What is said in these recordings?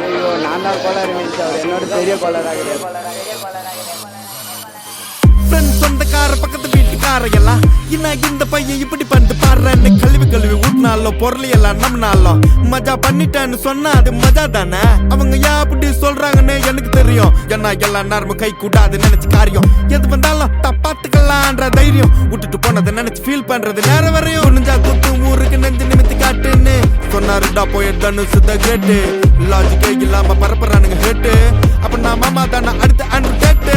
ஐயோ நான் தான் கோளாறு மீன்ஸ் அவர் என்னோட பெரிய கோளாறாக சொந்தக்கார பக்கத்து வீட்டுக்கார எல்லாம் இந்த பையன் இப்படி பண்ணிட்டு பாடுறேன்னு கழுவி ஊட்டினாலும் பொருள் எல்லாம் நம்மனாலும் மஜா பண்ணிட்டேன்னு சொன்னா அது மஜா தானே. அவங்க ஏன் அப்படி சொல்றாங்கன்னு எனக்கு தெரியும். ஏன்னா எல்லா நேரமும் கை கூடாது நினைச்சு காரியம் எது வந்தாலும் தப்பாத்துக்கலான்ற தைரியம் விட்டுட்டு போனதை நினைச்சு ஃபீல் பண்றது நேரம் வரையும் நெஞ்சா குத்து ஊருக்கு நெஞ்சு நிமித்தி காட்டுன்னு சொன்னாருடா போயிட்டு சுத்த கேட்டு லாஜிக்கே இல்லாம பரப்புறானுங்க ஹேட்டு. அப்ப நான் மாமா தானே அடுத்து அன்று கேட்டு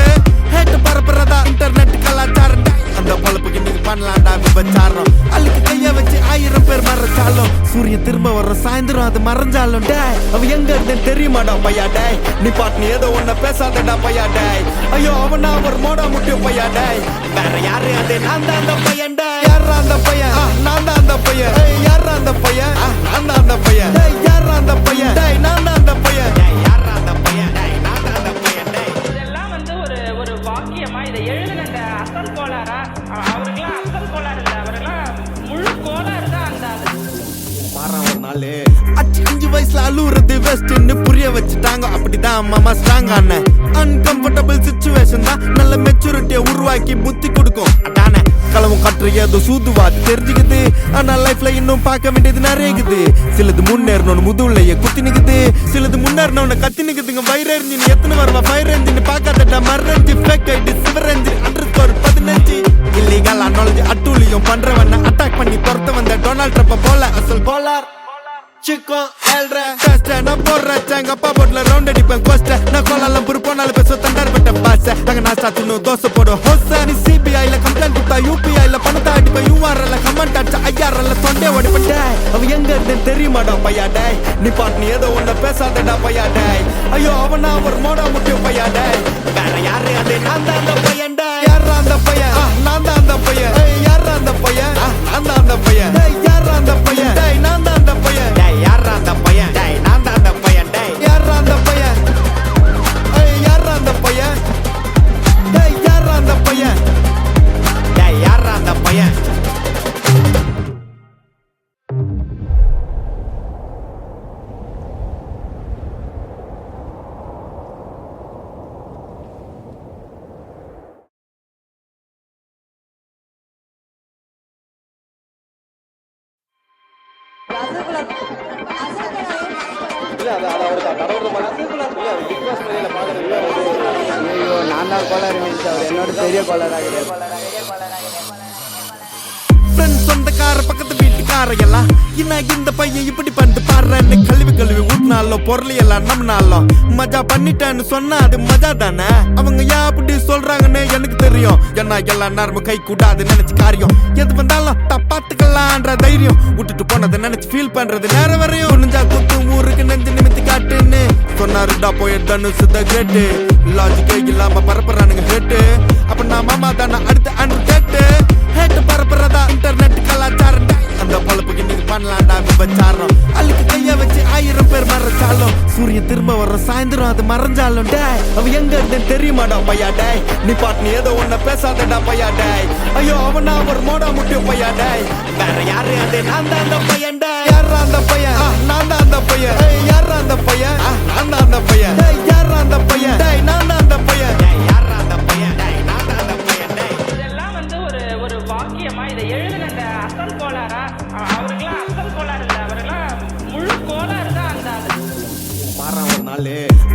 ஹேட்டு பரப்புறதா இன்டர்நெட் கலாச்சாரம். அந்த பொழப்புக்கு நீங்க பண்ணலாம்டா விபச்சாரம். அழுக்கு கைய வச்சு 1000 பேர் மறைச்சாலும் சூரியன் திரும்ப வர்ற சாயந்தரம் அது மறைஞ்சாலும் டேய் அவ எங்க இருந்தேன்னு தெரியுமாடா பையா டேய். நீ பாட்டு நீ ஏதோ ஒன்ன பேசாதடா பையா டேய். ஐயோ அவனா ஒரு மோடா முட்டியும் பையா டேய். வேற யாரு அது நான் தான் அந்த பையன் டேய். யாரா அந்த பையன் நான் தான் அந்த பையன். யாரா அந்த பையன் நான் தான் அந்த பையன். யாரா அந்த பையன் டேய் நான் தான் அந்த பையன். யாரா அந்த பையன் டேய் நான் தான் அந்த பையன் டேய். இதெல்லாம் வந்து ஒரு வாக்கியமா இதை எழுதுன அந்த அசல் கோளாரா அவருக்கெல்லாம் அசல் கோளாறு இல்லை, அவரெல்லாம் முழு கோளாறு தான் அந்த ஒரு நாள் 5 வயசுல அழுவுறது வெஸ்ட்னு புரிய வச்சுட்டாங்க. அப்படிதான் மாமா ஸ்ட்ராங் ஆன அன்கம்ஃபர்டபிள் சிச்சுவேஷன் தான் நல்ல மெச்சூரிட்டியை உருவாக்கி புத்தி கொடுக்கும். அதானே களவும் கற்று ஏதோ சூதுவாது தெரிஞ்சுக்குது. ஆனா லைஃப்ல இன்னும் பார்க்க வேண்டியது நிறையக்குது. சிலது முன்னேறணும்னு முதுகுலைய குத்தி நிக்குது, சிலது முன்னேறணும்னு கத்தி நிக்குதுங்க. ஃபயர் என்ஜின் எத்தனை வருவா ஃபயர் என்ஜின் பார்க்காதடா மர்ரஞ்சி ஃபேக் ஐடி சிவர் என்ஜின் அண்டர்ஸ்கோர் 15 இல்லீகல் அனாலஜி அட்டூழியம் பண்றவன அட்டாக் பண்ணி துரத்த வந்த டொனால்ட் ட்ரம்ப் போல அசல் கோலார் சிக்கன் ஏழ்ற டெஸ்ட் நான் போடுறேன். எங்க அப்பா போட்ல ரவுண்ட் அடிப்பேன் கோஸ்ட. நான் கோலாலம் புரு போனாலும் பேச தண்டார் பட்ட பாச. அங்க நான் சாத்துணும் தோசை போடும் ஹோச. நீ சிபிஐல கம்ப்ளைண்ட் கொடுத்தா யூபிஐல பணத்தை அடிப்பேன். யூஆர்எல்ல கமெண்ட் அடிச்சா ஐஆர்எல்ல தொண்டே ஓடிப்பேன் டேய். அவ எங்க இருந்தேன்னு தெரியுமாடா பையா டேய். நீ பாட்டு நீ ஏதோ ஒன்ன பேசாதடா பையா டேய். ஐயோ அவனா ஒரு மோடா முட்டியும் பையா டேய். வேற யாரு அது நான் தான் அந்த பையன் டேய். யாரா அந்த பையன் நான் தான் அந்த பையன். யாரா அந்த பையன் நான் தான் அந்த பையன். யாரா அந்த பையன் டேய் நான் தான் அந்த பையன். யாரா அந்த பையன் டேய் நான் தான் அந்த பையன் டேய். யாரா அந்த பையன் யாரா அந்த பையன் டேய். யாரா அந்த பையன் டேய். யாரா அந்த பையன். ஐயோ நான் தான் கோளாறு மீன்ஸ் அவர் என்னோட பெரிய கோளாறாக சொந்தக்கார பக்கத்து வீட்டுக்கார எல்லாம் இந்த பையன் இப்படி பண்ணிட்டு பாடுறேன்னு கழுவி ஊட்டினாலும் பொருள் எல்லாம் நம்மனாலும் மஜா பண்ணிட்டேன்னு சொன்னா அது மஜா தானே. அவங்க ஏன் அப்படி சொல்றாங்கன்னு எனக்கு தெரியும். ஏன்னா எல்லா நேரமும் கை கூடாது நினைச்சு காரியம் எது வந்தாலும் தப்பாத்துக்கலான்ற தைரியம் விட்டுட்டு போனதை நினைச்சு ஃபீல் பண்றது நேரம் வரையும் நெஞ்சா குத்து ஊருக்கு நெஞ்சு நிமித்தி காட்டுன்னு சொன்னாருடா போயிட்டு சுத்த கேட்டு லாஜிக்கே இல்லாம பரப்புறானுங்க ஹேட்டு. அப்ப நான் மாமா தானே அடுத்து அன்று கேட்டு ஹேட்டு பரப்புறதா இன்டர்நெட் கலாச்சாரம். அந்த பொழப்புக்கு நீங்க பண்ணலாம்டா விபச்சாரம். அழுக்கு கைய வச்சு 1000 பேர் மறைச்சாலும் சூரியன் திரும்ப வர்ற சாயந்தரம் அது மறைஞ்சாலும் டேய் அவ எங்க இருந்தேன்னு தெரியுமாடா பையா டேய். நீ பாட்டு நீ ஏதோ ஒன்ன பேசாதடா பையா டேய். ஐயோ அவனா ஒரு மோடா முட்டியும் பையா டேய். வேற யாரு அது நான் தான் அந்த பையன் டேய். யாரா அந்த பையன் நான் தான் அந்த பையன். யாரா அந்த பையன் நான் தான் அந்த பையன். யாரா அந்த பையன் டேய் நான் தான் அந்த பையன். யாரா அந்த பையன் டேய் நான் தான் அந்த பையன் டேய். இதெல்லாம் வந்து ஒரு வாக்கியமா இதை எழுதுன அந்த அசல் கோளாரா அவருக்கெல்லாம் அசல் கோளாறு இல்லை, அவரெல்லாம் முழு கோளாறு தான் அந்த ஒரு நாள்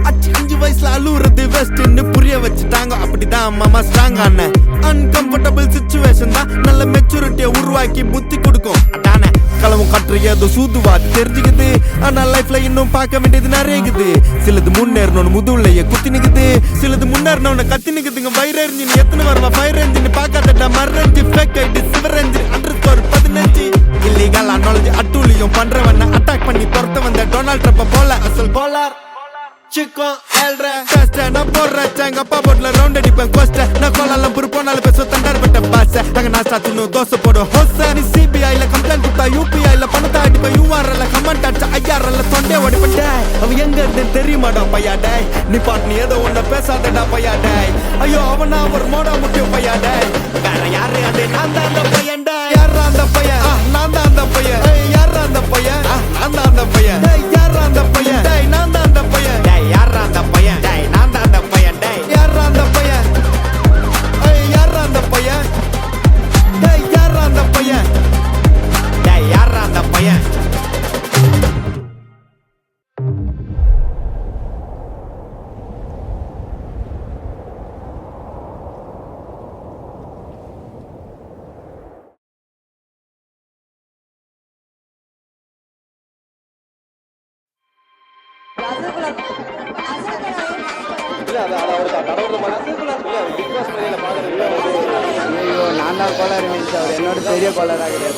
5 வயசுல அழுவுறது வெஸ்ட்னு புரிய வச்சுட்டாங்க. அப்படிதான் மாமா ஸ்ட்ராங் ஆன அன்கம்ஃபர்டபிள் சிச்சுவேஷன் தான் நல்ல மெச்சூரிட்டியை உருவாக்கி புத்தி கொடுக்கும். அதானே களவும் கற்று ஏதோ சூதுவாது தெரிஞ்சுக்குது. ஆனா லைஃப்ல இன்னும் பார்க்க வேண்டியது நிறையக்குது. சிலது முன்னேறணும்னு முதுகுலைய குத்தி நிக்குது, சிலது முன்னேறணும்னு கத்தி நிக்குதுங்க. ஃபயர் என்ஜின் எத்தனை வருவா ஃபயர் என்ஜின் பார்க்காதடா மர்ரஞ்சி ஃபேக் ஐடி சிவர் என்ஜின் அண்டர்ஸ்கோர் 15 இல்லீகல் அனாலஜி அட்டூழியம் பண்றவன அட்டாக் பண்ணி துரத்த வந்த டொனால்ட் ட்ரம்ப் போல அசல் கோலார் சிக்கன் ஏழ்ற டெஸ்ட் நான் போடுறேன். எங்க அப்பா போட்ல ரவுண்ட் அடிப்பேன் கோஸ்ட. நான் கோலாலம் புரு போனாலும் பேச தண்டார் பட்ட பாச. அங்க நான் சாத்துணும் தோசை போடும் ஹோச. நீ சிபிஐல கம்ப்ளைண்ட் கொடுத்தா யூபிஐல பணத்தை அடிப்பேன். யூஆர்எல்ல கமெண்ட் அடிச்சா ஐஆர்எல்ல தொண்டே ஓடிப்பேன் டேய். அவ எங்க இருந்தேன்னு தெரியுமாடா பையா டேய். நீ பாட்டு நீ ஏதோ ஒன்ன பேசாதடா பையா டேய். ஐயோ அவனா ஒரு மோடா முட்டியும் பையா டேய். வேற யாரு அது நான் தான் அந்த பையன் டேய். யாரா ஐயோ நான் தான் கோளாறு மீன்ஸ் அவர் என்னோட பெரிய கோளாரா கிடையாது.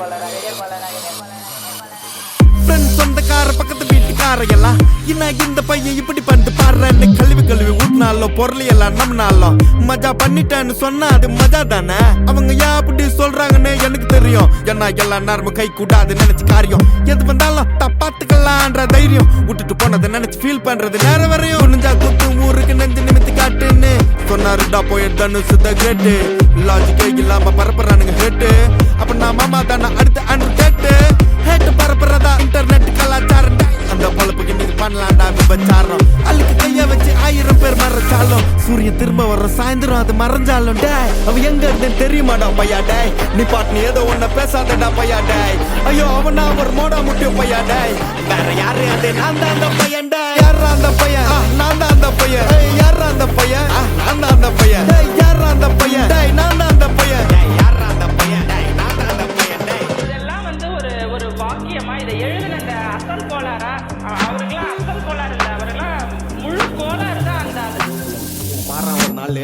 ஃப்ரெண்ட்ஸ் சொந்தக்கார பக்கத்து வீட்டுக்கார எல்லாம் என்ன இந்த பையன் இப்படி பண்ணிட்டு பாடுறேன்னு கழுவி ஊட்டினாலும் பொருள் எல்லாம் நம்மனாலும் மஜா பண்ணிட்டேன்னு சொன்னா அது மஜா தானே. அவங்க ஏன் அப்படி சொல்றாங்கன்னு எனக்கு தெரியும். ஏன்னா எல்லா நேரமும் கை கூடாது நினைச்சு காரியம் எது வந்தாலும் தப்பாத்துக்கலான்ற தைரியம் விட்டுட்டு போனதை நினைச்சு ஃபீல் பண்றது நேரம் வரையும். நெஞ்சா குத்து ஊருக்கு நெஞ்சு நிமித்தி காட்டுன்னு சொன்னாருடா போய் தனுசு த கிரேட்டு. லாஜிக்கே இல்லாம பரப்புறானுங்க ஹேட்டு. அப்ப நான் மாமா தானே அடுத்த அன்று கேட்டு ஹேட்டு பரப்புறதா இன்டர்நெட் கலாச்சாரம். அந்த பொழப்புக்கு நீங்க பண்ணலாம்டா விபச்சாரம். அழுக்கு கைய வச்சு 1000 பேர் மறைச்சாலும் சூரியன் திரும்ப வர சாயந்தரம் அது மறைஞ்சாலும் டே அவ எங்க இருந்து தெரியுமாடா பையா டே. நீ பாட்டு நீ ஏதோ ஒன்ன பேசாதடா பையா டே. ஐயோ அவனா ஒரு மோடா முட்டிய பையா டே. வேற யாரு அது நான் தான் அந்த பையன் டே. யாரா அந்த பையன் நான் தான் அந்த பையன். யாரா அந்த பையன் நான் தான் அந்த பையன். யாரா அந்த பையன் நான் தான் அந்த பையன். யாரா அந்த பையன் நான் தான் அந்த பையன். இதெல்லாம் வந்து ஒரு வாக்கியமா இதை எழுதின அந்த அசல் கோளாரா? அவருக்கெல்லாம் அசல் கோளாறு இல்லை, அவருக்கெல்லாம் முழு கோளாறு தான். அந்த மாறான் ஒரு நாள்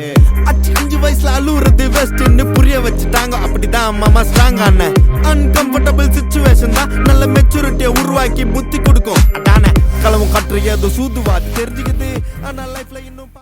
5 வயசுல அழுவுறது வெஸ்ட்னு புரிய வச்சுட்டாங்க. அப்படிதான் மாமா ஸ்ட்ராங் ஆன அன்கம்ஃபர்டபுள் சிச்சுவேஷன் தான் நல்ல மெச்சூரிட்டியை உருவாக்கி புத்தி கொடுக்கும். அதானே களவும் கற்று ஏதோ சூதுவாது தெரிஞ்சுக்குது. ஆனா லைஃப்ல இன்னும்